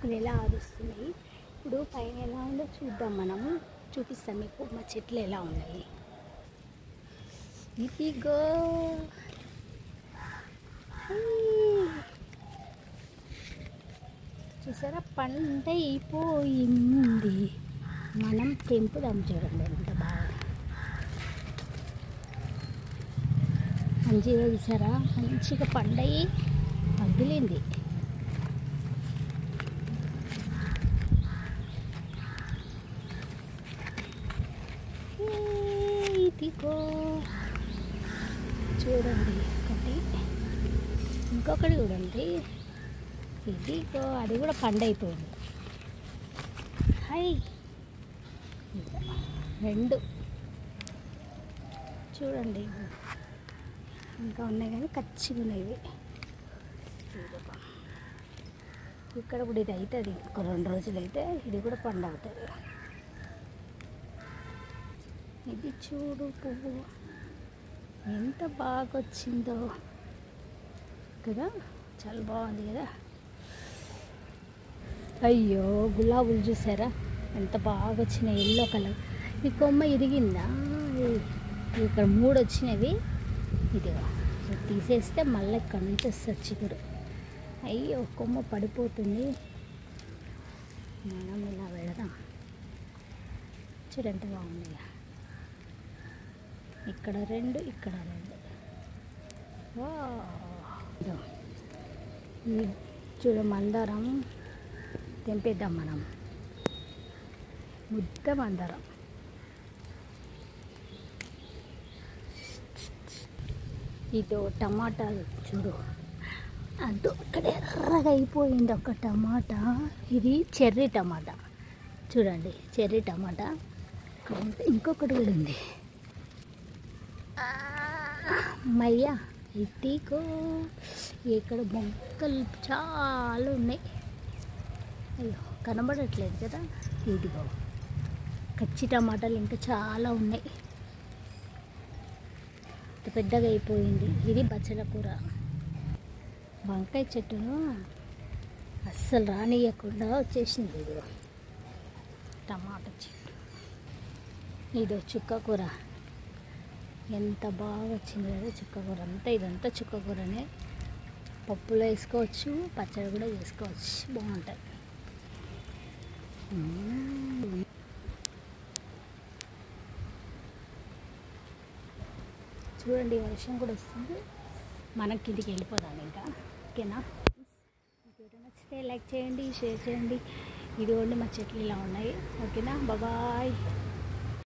ఆకులు ఎలా ఆరుస్తున్నాయి. ఇప్పుడు పైన ఎలా ఉందో చూద్దాం, మనము చూపిస్తాం మీకు మా చెట్లు ఎలా ఉన్నాయి. ఇదిగో చూసారా, పంట అయిపోయింది. మనం తెంపుదాం. చూడండి ఎంత బాగా మంచిగా, చూసారా, మంచిగా పండయి పగిలింది. ఇదిగో చూడండి, ఒకటి ఇంకొకటి చూడండి. ఇదిగో అది కూడా పండైపోయింది. హై, రెండు చూడండి, ఇంకా ఉన్నాయి కానీ కచ్చిగా ఉన్నాయి. ఇక్కడ కూడా ఇది అవుతుంది, ఒక 2 రోజులు అయితే ఇది కూడా పండు అవుతుంది. ఇది చూడు, పువ్వు ఎంత బాగా వచ్చిందో కదా, చాలా బాగుంది కదా. అయ్యో, గులాబులు చూసారా ఎంత బాగా వచ్చినాయి, ఎల్లో కలర్. ఈ కొమ్మ ఇరిగిందా? ఇక్కడ 3 వచ్చినవి. ఇదిగా తీసేస్తే మళ్ళీ ఇక్కడ నుంచి వస్తుంది చిగురు. అయ్యో, కొమ్మ పడిపోతుంది. మనం ఇలా వెళదాం. చూడండి బాగుంది. ఇక్కడ 2, ఇక్కడ 2. చూడ, మందారం తెంపేద్దాం మనం. ముద్ద మందారం. ఇదో టమాటా చూడు, అదో అక్కడ ఎర్రగా అయిపోయింది ఒక టమాటా. ఇది చెర్రీ టమాటా. చూడండి, చెర్రీ టమాటా. ఇంకొకటి కూడా ఉంది. మయ్యా, ఇదిగో ఇక్కడ మొక్కలు చాలా ఉన్నాయి. అయ్యో, కనబడట్లేదు కదా. ఇదిగో కచ్చి టమాటాలు ఇంకా చాలా ఉన్నాయి. పెద్దగా అయిపోయింది. ఇది బచ్చల కూర. వంకాయ చెట్టును అస్సలు రానియకుండా వచ్చేసింది. ఇదిగో టమాటా చెట్టు. ఇదో చుక్క కూర, ఎంత బాగా వచ్చింది కదా చుక్క కూర అంతా. ఇదంతా చుక్క కూరనే. పప్పులో వేసుకోవచ్చు, పచ్చడి కూడా చేసుకోవచ్చు, బాగుంటుంది. చూడండి, వర్షం కూడా వస్తుంది. మనం కిందికి వెళ్ళిపోదాం ఇంకా. ఓకేనా? వీడియో నచ్చితే లైక్ చేయండి, షేర్ చేయండి. ఇదిగోండి మా చెట్లు ఇలా ఉన్నాయి. ఓకేనా? బాయ్.